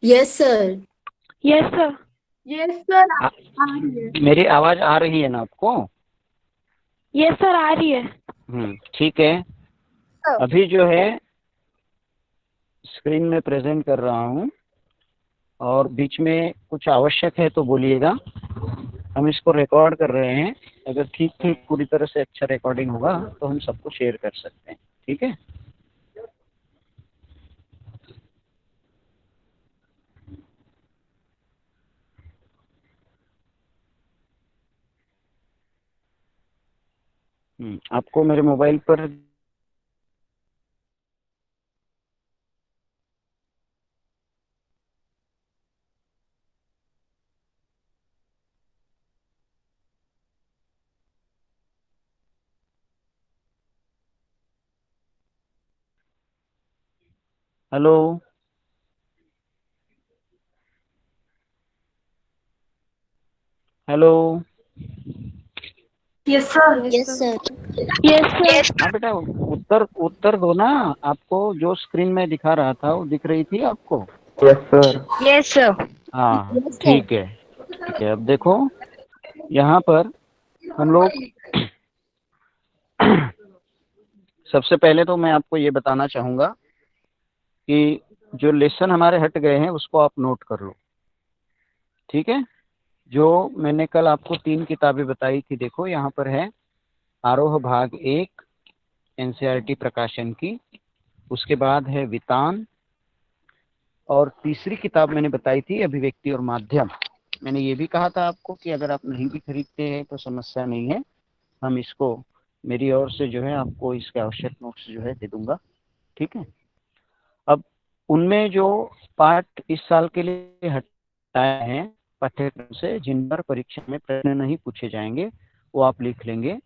Yes sir. Yes sir. Yes sir, आ रही है। मेरी आवाज आ रही है ना आपको? यस सर, आ रही है। ठीक है। अभी जो है स्क्रीन में प्रेजेंट कर रहा हूँ और बीच में कुछ आवश्यक है तो बोलिएगा। हम इसको रिकॉर्ड कर रहे हैं। अगर ठीक ठीक पूरी तरह से अच्छा रिकॉर्डिंग होगा तो हम सबको शेयर कर सकते हैं। ठीक है। आपको मेरे मोबाइल पर hello hello. Yes sir, yes yes sir. Sir. Yes sir. हाँ बेटा, उत्तर उत्तर दो ना। आपको जो स्क्रीन में दिखा रहा था वो दिख रही थी आपको? Yes sir. Yes sir. हाँ यस सर। ठीक है। ठीक है, अब देखो यहाँ पर हम लोग सबसे पहले तो मैं आपको ये बताना चाहूँगा कि जो लेसन हमारे हट गए हैं उसको आप नोट कर लो। ठीक है। जो मैंने कल आपको 3 किताबें बताई थी, देखो यहाँ पर है आरोह भाग 1 एनसीईआरटी प्रकाशन की, उसके बाद है वितान, और तीसरी किताब मैंने बताई थी अभिव्यक्ति और माध्यम। मैंने ये भी कहा था आपको कि अगर आप नहीं भी खरीदते हैं तो समस्या नहीं है, हम इसको मेरी ओर से जो है आपको इसके आवश्यक नोट्स जो है दे दूंगा। ठीक है। अब उनमें जो पाठ इस साल के लिए हटाए हैं पाठ्यक्रम से, जिन पर परीक्षा में प्रश्न नहीं पूछे जाएंगे, वो आप लिख लेंगे।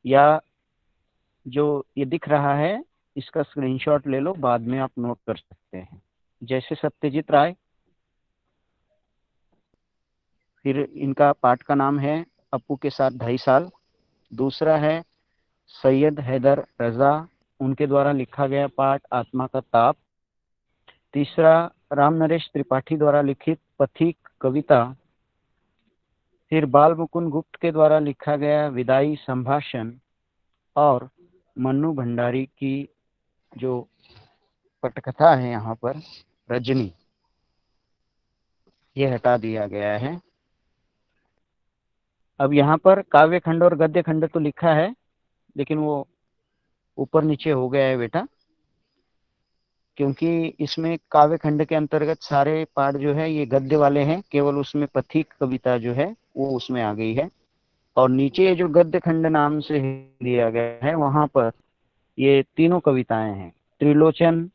या जो ये दिख रहा है इसका स्क्रीनशॉट ले लो, बाद में आप नोट कर सकते हैं। जैसे सत्यजीत राय, फिर इनका पाठ का नाम है अपू के साथ 2.5 साल। दूसरा है सैयद हैदर रजा, उनके द्वारा लिखा गया पाठ आत्मा का ताप। तीसरा राम नरेश त्रिपाठी द्वारा लिखित पथिक कविता। फिर बाल मुकुंद गुप्त के द्वारा लिखा गया विदाई संभाषण। और मन्नू भंडारी की जो पटकथा है यहाँ पर रजनी, ये हटा दिया गया है। अब यहाँ पर काव्य खंड और गद्य खंड तो लिखा है, लेकिन वो ऊपर नीचे हो गया है बेटा, क्योंकि इसमें काव्य खंड के अंतर्गत सारे पाठ जो है ये गद्य वाले हैं, केवल उसमें पथिक कविता जो है वो उसमें आ गई है। और नीचे जो गद्य खंड नाम से दिया गया है वहां पर ये तीनों कविताएं हैं। त्रिलोचन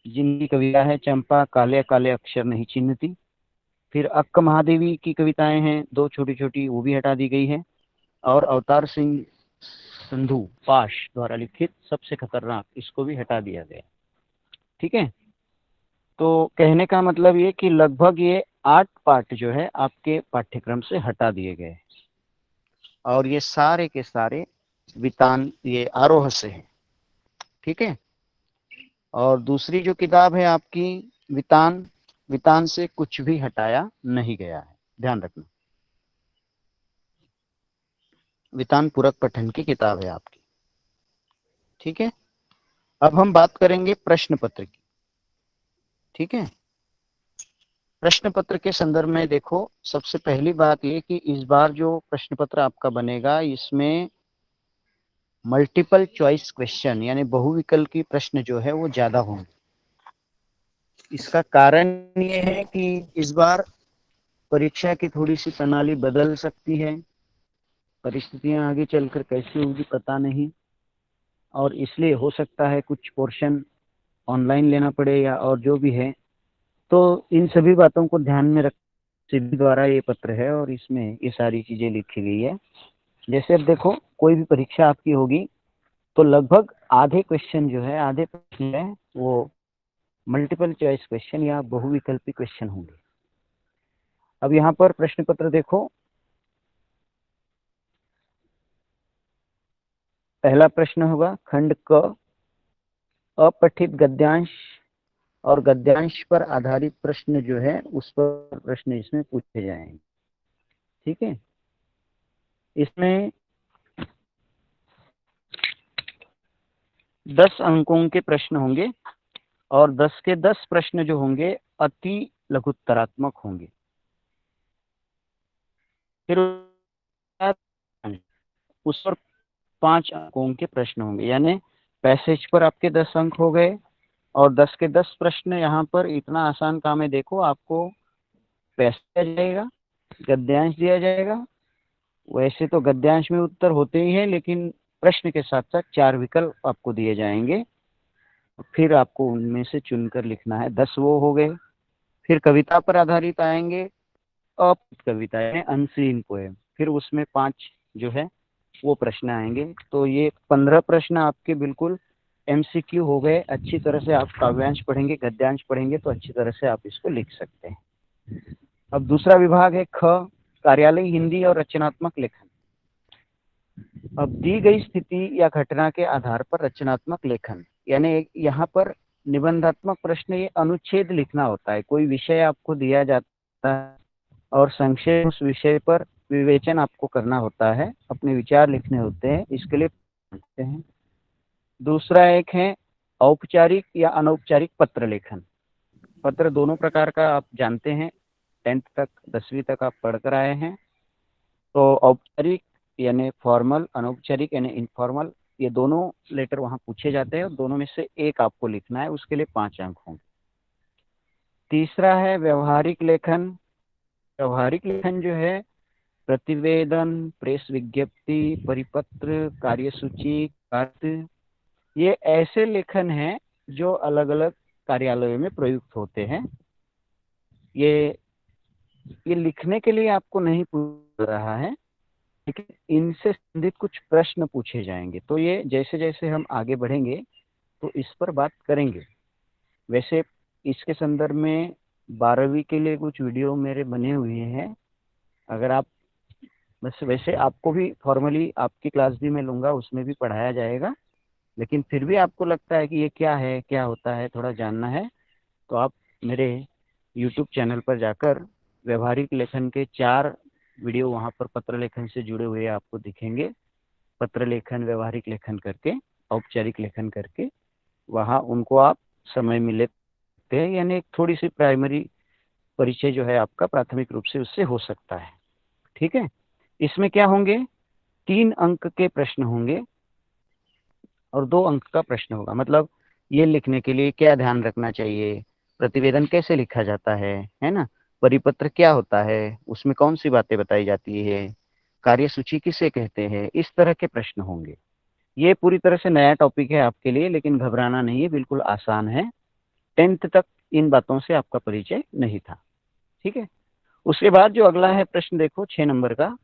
जिनकी कविता है चंपा काले काले अक्षर नहीं चिन्हती। फिर अक्क महादेवी की कविताएं हैं 2 छोटी छोटी, वो भी हटा दी गई है। और अवतार सिंह संधू पाश द्वारा लिखित सबसे खतरनाक, इसको भी हटा दिया गया। ठीक है। तो कहने का मतलब ये कि लगभग ये 8 पाठ जो है आपके पाठ्यक्रम से हटा दिए गए, और ये सारे के सारे वितान ये आरोह से हैं। ठीक है। और दूसरी जो किताब है आपकी वितान, वितान से कुछ भी हटाया नहीं गया है, ध्यान रखना। वितान पूरक पठन की किताब है आपकी। ठीक है। अब हम बात करेंगे प्रश्न पत्र की। ठीक है। प्रश्न पत्र के संदर्भ में देखो, सबसे पहली बात ये कि इस बार जो प्रश्न पत्र आपका बनेगा इसमें मल्टीपल चॉइस क्वेश्चन यानी बहुविकल्प की प्रश्न जो है वो ज्यादा होंगे। इसका कारण ये है कि इस बार परीक्षा की थोड़ी सी प्रणाली बदल सकती है, परिस्थितियां आगे चलकर कैसी होगी पता नहीं, और इसलिए हो सकता है कुछ पोर्शन ऑनलाइन लेना पड़े या और जो भी है। तो इन सभी बातों को ध्यान में रख सिद्धि द्वारा ये पत्र है और इसमें ये सारी चीजें लिखी गई है। जैसे अब देखो, कोई भी परीक्षा आपकी होगी तो लगभग आधे क्वेश्चन जो है, आधे प्रश्न है वो मल्टीपल चॉइस क्वेश्चन या बहुविकल्पी क्वेश्चन होंगे। अब यहाँ पर प्रश्न पत्र देखो, पहला प्रश्न होगा खंड क अपठित गद्यांश और गद्यांश पर आधारित प्रश्न जो है उस पर प्रश्न इसमें पूछे जाएंगे। ठीक है, इसमें 10 अंकों के प्रश्न होंगे और 10 के 10 प्रश्न जो होंगे अति लघुत्तरात्मक होंगे। फिर उस पर 5 अंकों के प्रश्न होंगे, यानी पैसेज पर आपके 10 अंक हो गए और 10 के 10 प्रश्न। यहाँ पर इतना आसान काम है, देखो आपको पैसेज दिया जाएगा, गद्यांश दिया जाएगा। वैसे तो गद्यांश में उत्तर होते ही है, लेकिन प्रश्न के साथ साथ 4 विकल्प आपको दिए जाएंगे, फिर आपको उनमें से चुनकर लिखना है। 10 वो हो गए। फिर कविता पर आधारित आएंगे, कविता यानी अनसीन पोएम, फिर उसमें 5 जो है वो प्रश्न आएंगे। तो ये 15 प्रश्न आपके बिल्कुल एमसीक्यू हो गए। अच्छी तरह से आप काव्यांश पढ़ेंगे, गद्यांश पढ़ेंगे तो अच्छी तरह से आप इसको लिख सकते हैं। अब दूसरा विभाग है ख, कार्यालय हिंदी और रचनात्मक लेखन। अब दी गई स्थिति या घटना के आधार पर रचनात्मक लेखन, यानी यहाँ पर निबंधात्मक प्रश्न, ये अनुच्छेद लिखना होता है। कोई विषय आपको दिया जाता है और संक्षेप उस विषय पर विवेचन आपको करना होता है, अपने विचार लिखने होते हैं, इसके लिए पढ़ते हैं। दूसरा एक है औपचारिक या अनौपचारिक पत्र लेखन। पत्र दोनों प्रकार का आप जानते हैं, 10th तक 10वीं तक आप पढ़कर आए हैं। तो औपचारिक यानी फॉर्मल, अनौपचारिक यानी इनफॉर्मल, ये दोनों लेटर वहां पूछे जाते हैं और दोनों में से एक आपको लिखना है, उसके लिए 5 अंक होंगे। तीसरा है व्यवहारिक लेखन। व्यवहारिक लेखन जो है प्रतिवेदन, प्रेस विज्ञप्ति, परिपत्र, कार्यसूची, कार्य, ये ऐसे लेखन हैं जो अलग अलग कार्यालयों में प्रयुक्त होते हैं। ये लिखने के लिए आपको नहीं पूछ रहा है, लेकिन इनसे संबंधित कुछ प्रश्न पूछे जाएंगे। तो ये जैसे जैसे हम आगे बढ़ेंगे तो इस पर बात करेंगे। वैसे इसके संदर्भ में 12वीं के लिए कुछ वीडियो मेरे बने हुए हैं, अगर आप बस, वैसे आपको भी फॉर्मली आपकी क्लास भी मैं लूँगा, उसमें भी पढ़ाया जाएगा, लेकिन फिर भी आपको लगता है कि ये क्या है, क्या होता है, थोड़ा जानना है, तो आप मेरे YouTube चैनल पर जाकर व्यवहारिक लेखन के 4 वीडियो वहाँ पर पत्र लेखन से जुड़े हुए आपको दिखेंगे। पत्र लेखन, व्यवहारिक लेखन करके, औपचारिक लेखन करके, वहाँ उनको आप समय मिले हैं, यानी एक थोड़ी सी प्राइमरी परिचय जो है आपका प्राथमिक रूप से उससे हो सकता है। ठीक है, इसमें क्या होंगे, 3 अंक के प्रश्न होंगे और 2 अंक का प्रश्न होगा। मतलब ये लिखने के लिए क्या ध्यान रखना चाहिए, प्रतिवेदन कैसे लिखा जाता है ना, परिपत्र क्या होता है, उसमें कौन सी बातें बताई जाती है, कार्यसूची किसे कहते हैं, इस तरह के प्रश्न होंगे। ये पूरी तरह से नया टॉपिक है आपके लिए, लेकिन घबराना नहीं है, बिल्कुल आसान है। 10th तक इन बातों से आपका परिचय नहीं था। ठीक है, उसके बाद जो अगला है प्रश्न देखो 6 नंबर का,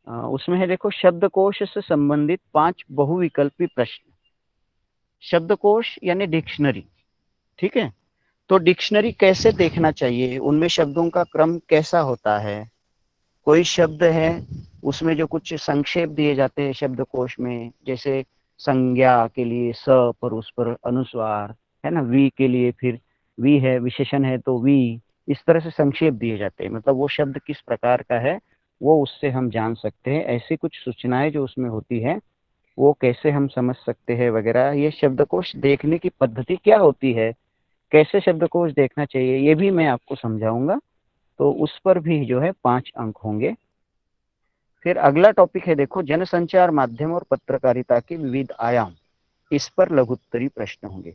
उसमें है देखो शब्दकोश से संबंधित 5 बहुविकल्पी प्रश्न। शब्दकोश यानी डिक्शनरी। ठीक है, तो डिक्शनरी कैसे देखना चाहिए, उनमें शब्दों का क्रम कैसा होता है। कोई शब्द है उसमें जो कुछ संक्षेप दिए जाते हैं शब्दकोश में, जैसे संज्ञा के लिए स पर उस पर अनुस्वार है ना, वी के लिए फिर वी है, विशेषण है तो वी, इस तरह से संक्षेप दिए जाते हैं। मतलब वो शब्द किस प्रकार का है वो उससे हम जान सकते हैं। ऐसी कुछ सूचनाएं जो उसमें होती है वो कैसे हम समझ सकते हैं वगैरह। ये शब्दकोश देखने की पद्धति क्या होती है, कैसे शब्दकोश देखना चाहिए, ये भी मैं आपको समझाऊंगा। तो उस पर भी जो है 5 अंक होंगे। फिर अगला टॉपिक है देखो जनसंचार माध्यम और पत्रकारिता के विविध आयाम। इस पर लघुत्तरी प्रश्न होंगे।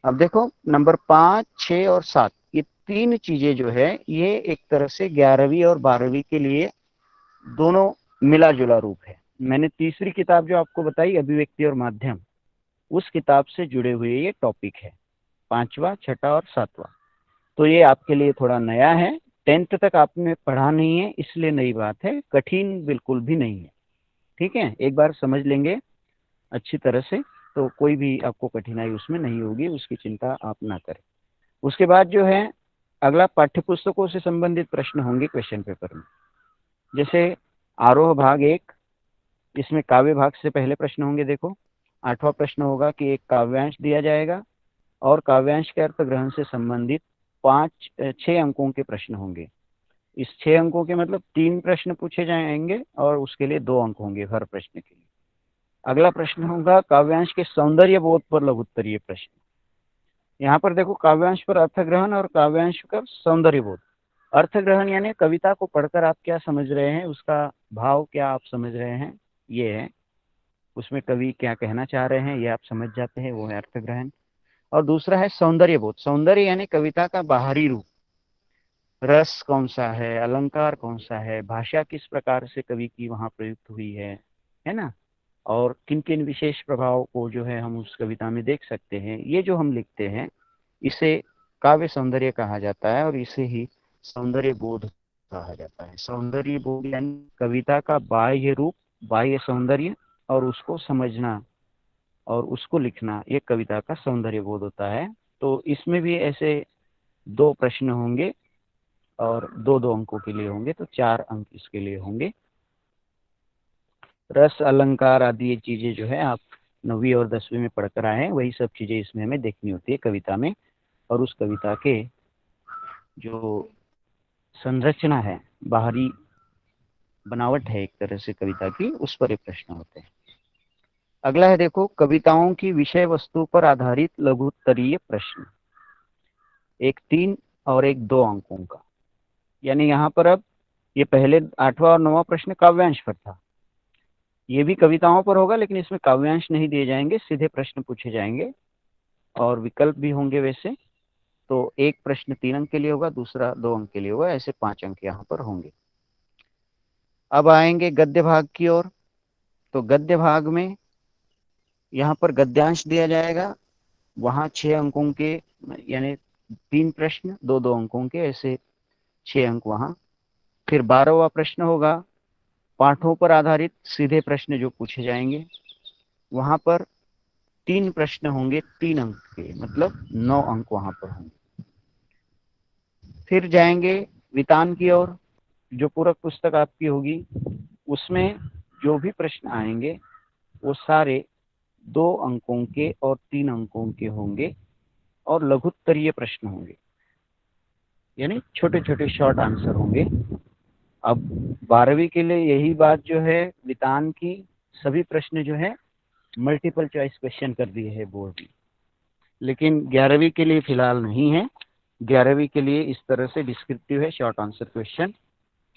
अब देखो नंबर 5, 6 और 7, ये 3 चीजें जो है ये एक तरह से 11वीं और 12वीं के लिए दोनों मिला जुला रूप है। मैंने तीसरी किताब जो आपको बताई अभिव्यक्ति और माध्यम, उस किताब से जुड़े हुए ये टॉपिक है, 5वां, 6वां और 7वां। तो ये आपके लिए थोड़ा नया है, 10th तक आपने पढ़ा नहीं है इसलिए नई बात है, कठिन बिल्कुल भी नहीं है। ठीक है, एक बार समझ लेंगे अच्छी तरह से तो कोई भी आपको कठिनाई उसमें नहीं होगी, उसकी चिंता आप ना करें। उसके बाद जो है अगला पाठ्यपुस्तकों से संबंधित प्रश्न होंगे क्वेश्चन पेपर में। जैसे आरोह भाग 1, इसमें काव्य भाग से पहले प्रश्न होंगे। देखो 8वां प्रश्न होगा कि एक काव्यांश दिया जाएगा, और काव्यांश के अर्थ ग्रहण से संबंधित 6 अंकों के प्रश्न होंगे। इस 6 अंकों के मतलब 3 प्रश्न पूछे जाएंगे और उसके लिए 2 अंक होंगे हर प्रश्न के लिए। अगला प्रश्न होगा काव्यांश के सौंदर्य बोध पर लघु उत्तरीय प्रश्न। यहाँ पर देखो, काव्यांश पर अर्थ ग्रहण और काव्यांश का सौंदर्य बोध। अर्थ ग्रहण यानी कविता को पढ़कर आप क्या समझ रहे हैं, उसका भाव क्या आप समझ रहे हैं, ये है। उसमें कवि क्या कहना चाह रहे हैं ये आप समझ जाते हैं, वो है अर्थ ग्रहण। और दूसरा है सौंदर्य बोध। सौंदर्य यानी कविता का बाहरी रूप, रस कौन सा है, अलंकार कौन सा है, भाषा किस प्रकार से कवि की वहां प्रयुक्त हुई है ना, और किन किन विशेष प्रभाव को जो है हम उस कविता में देख सकते हैं। ये जो हम लिखते हैं इसे काव्य सौंदर्य कहा जाता है और इसे ही सौंदर्य बोध कहा जाता है। सौंदर्य बोध यानी कविता का बाह्य रूप, बाह्य सौंदर्य, और उसको समझना और उसको लिखना, ये कविता का सौंदर्य बोध होता है। तो इसमें भी ऐसे 2 प्रश्न होंगे और 2-2 अंकों के लिए होंगे, तो 4 अंक इसके लिए होंगे। रस अलंकार आदि ये चीजें जो है आप 9वीं और 10वीं में पढ़कर आए हैं, वही सब चीजें इसमें हमें देखनी होती है कविता में। और उस कविता के जो संरचना है, बाहरी बनावट है एक तरह से कविता की, उस पर ये प्रश्न होते हैं। अगला है देखो, कविताओं की विषय वस्तु पर आधारित लघु उत्तरीय प्रश्न। एक 3 और एक 2 अंकों का। यानी यहाँ पर अब ये पहले 8वां और 9वां प्रश्न काव्यांश पर था, ये भी कविताओं पर होगा, लेकिन इसमें काव्यांश नहीं दिए जाएंगे, सीधे प्रश्न पूछे जाएंगे और विकल्प भी होंगे वैसे। तो एक प्रश्न 3 अंक के लिए होगा, दूसरा 2 अंक के लिए होगा, ऐसे 5 अंक यहाँ पर होंगे। अब आएंगे गद्य भाग की ओर। तो गद्य भाग में यहाँ पर गद्यांश दिया जाएगा, वहां 6 अंकों के, यानी 3 प्रश्न 2-2 अंकों के, ऐसे 6 अंक वहां। फिर 12वां प्रश्न होगा पाठों पर आधारित सीधे प्रश्न जो पूछे जाएंगे, वहां पर 3 प्रश्न होंगे 3 अंक के, मतलब 9 अंक वहां पर होंगे। फिर जाएंगे वितान की ओर, जो पूरक पुस्तक आपकी होगी, उसमें जो भी प्रश्न आएंगे वो सारे 2 अंकों के और 3 अंकों के होंगे और लघुत्तरीय प्रश्न होंगे, यानी छोटे छोटे शॉर्ट आंसर होंगे। अब 12वीं के लिए यही बात जो है, वितान की सभी प्रश्न जो है मल्टीपल चॉइस क्वेश्चन कर दिए है बोर्ड ने, लेकिन 11वीं के लिए फिलहाल नहीं है। 11वीं के लिए इस तरह से डिस्क्रिप्टिव है, शॉर्ट आंसर क्वेश्चन।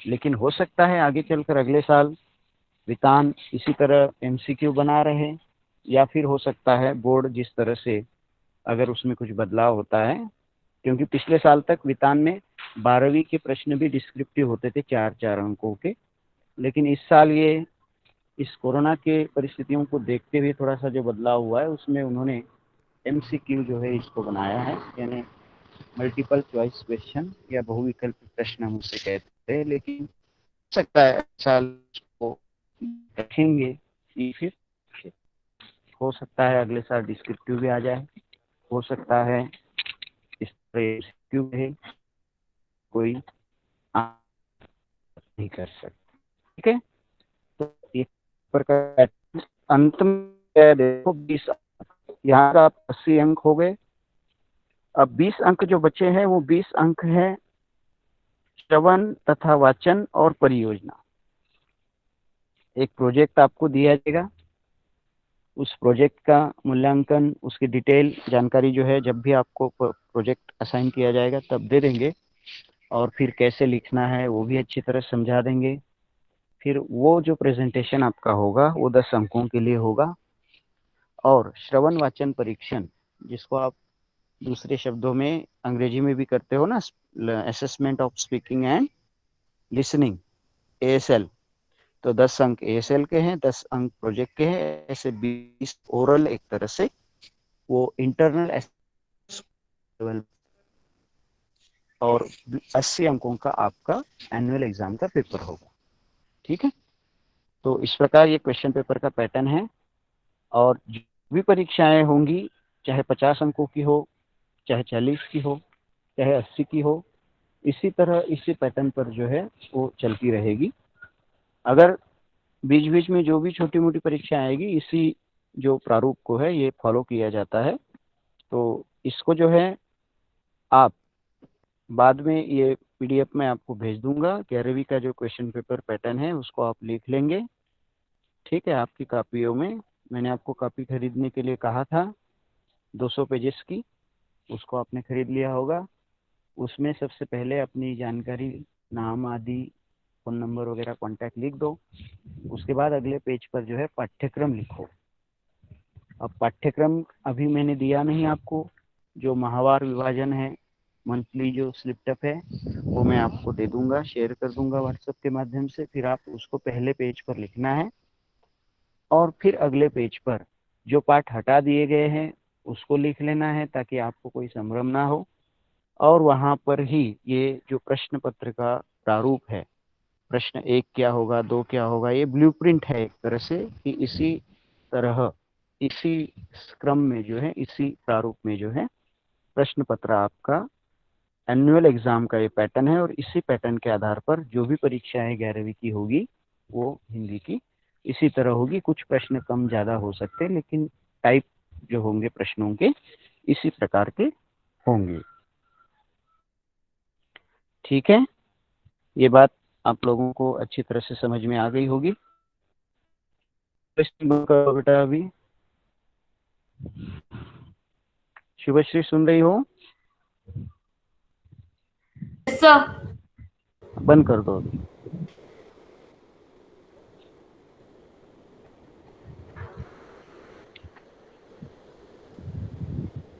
लेकिन हो सकता है आगे चलकर अगले साल वितान इसी तरह एमसीक्यू बना रहे, या फिर हो सकता है बोर्ड जिस तरह से अगर उसमें कुछ बदलाव होता है, क्योंकि पिछले साल तक वितान में 12वीं के प्रश्न भी डिस्क्रिप्टिव होते थे 4-4 अंकों के, लेकिन इस साल ये इस कोरोना के परिस्थितियों को देखते हुए थोड़ा सा जो बदलाव हुआ है, उसमें उन्होंने एमसीक्यू जो है इसको बनाया है, यानी मल्टीपल चॉइस क्वेश्चन या बहुविकल्पी प्रश्न हम उसे कहते हैं। लेकिन हो सकता है साल को रखेंगे, फिर हो सकता है अगले साल डिस्क्रिप्टिव भी आ जाए, हो सकता है इस तरह है, कोई नहीं कर सकता। ठीक है, तो एक प्रकार अंत में देखो 20 यहाँ का 80 अंक हो गए। अब 20 अंक जो बचे हैं वो 20 अंक है श्रवण तथा वाचन और परियोजना। एक प्रोजेक्ट आपको दिया जाएगा, उस प्रोजेक्ट का मूल्यांकन, उसकी डिटेल जानकारी जो है जब भी आपको प्रोजेक्ट असाइन किया जाएगा तब दे देंगे, और फिर कैसे लिखना है वो भी अच्छी तरह समझा देंगे। फिर वो जो प्रेजेंटेशन आपका होगा वो 10 अंकों के लिए होगा। और श्रवण वाचन परीक्षण, जिसको आप दूसरे शब्दों में अंग्रेजी में भी करते हो ना, assessment of speaking and listening, ASL, तो 10 अंक ASL के हैं, 10 अंक प्रोजेक्ट के हैं, ऐसे 20 ओरल एक तरह से वो इंटरनल लेवल, और 80 अंकों का आपका एनुअल एग्जाम का पेपर होगा। ठीक है, तो इस प्रकार ये क्वेश्चन पेपर का पैटर्न है। और जो भी परीक्षाएं होंगी, चाहे 50 अंकों की हो, चाहे 40 की हो, चाहे 80 की हो, इसी तरह इसी पैटर्न पर जो है वो चलती रहेगी। अगर बीच बीच में जो भी छोटी मोटी परीक्षा आएगी, इसी जो प्रारूप को है ये फॉलो किया जाता है, तो इसको जो है आप बाद में ये पीडीएफ में आपको भेज दूंगा। 11वीं का जो क्वेश्चन पेपर पैटर्न है उसको आप लिख लेंगे, ठीक है, आपकी कापियों में। मैंने आपको कापी खरीदने के लिए कहा था 200 पेजेस की, उसको आपने खरीद लिया होगा। उसमें सबसे पहले अपनी जानकारी, नाम आदि, फ़ोन नंबर वगैरह, कॉन्टैक्ट लिख दो। उसके बाद अगले पेज पर जो है पाठ्यक्रम लिखो। अब पाठ्यक्रम अभी मैंने दिया नहीं आपको, जो माहवार विभाजन है, मंथली जो स्लिप टफ है, वो मैं आपको दे दूंगा, शेयर कर दूंगा व्हाट्सएप के माध्यम से। फिर आप उसको पहले पेज पर लिखना है और फिर अगले पेज पर जो पाठ हटा दिए गए हैं उसको लिख लेना है, ताकि आपको कोई संभ्रम ना हो। और वहां पर ही ये जो प्रश्न पत्र का प्रारूप है, प्रश्न 1 क्या होगा, 2 क्या होगा, ये ब्लूप्रिंट है एक तरह से, कि इसी तरह, इसी क्रम में जो है, इसी प्रारूप में जो है प्रश्न पत्र आपका एनुअल एग्जाम का ये पैटर्न है। और इसी पैटर्न के आधार पर जो भी परीक्षाएं 11वीं की होगी वो हिंदी की इसी तरह होगी। कुछ प्रश्न कम ज़्यादा हो सकते हैं, लेकिन टाइप जो होंगे प्रश्नों के इसी प्रकार के होंगे, ठीक है। ये बात आप लोगों को अच्छी तरह से समझ में आ गई होगी। प्रश्न बंद करो बेटा अभी। शुभश्री सुन रही हो? Yes sir. बंद कर दो अभी।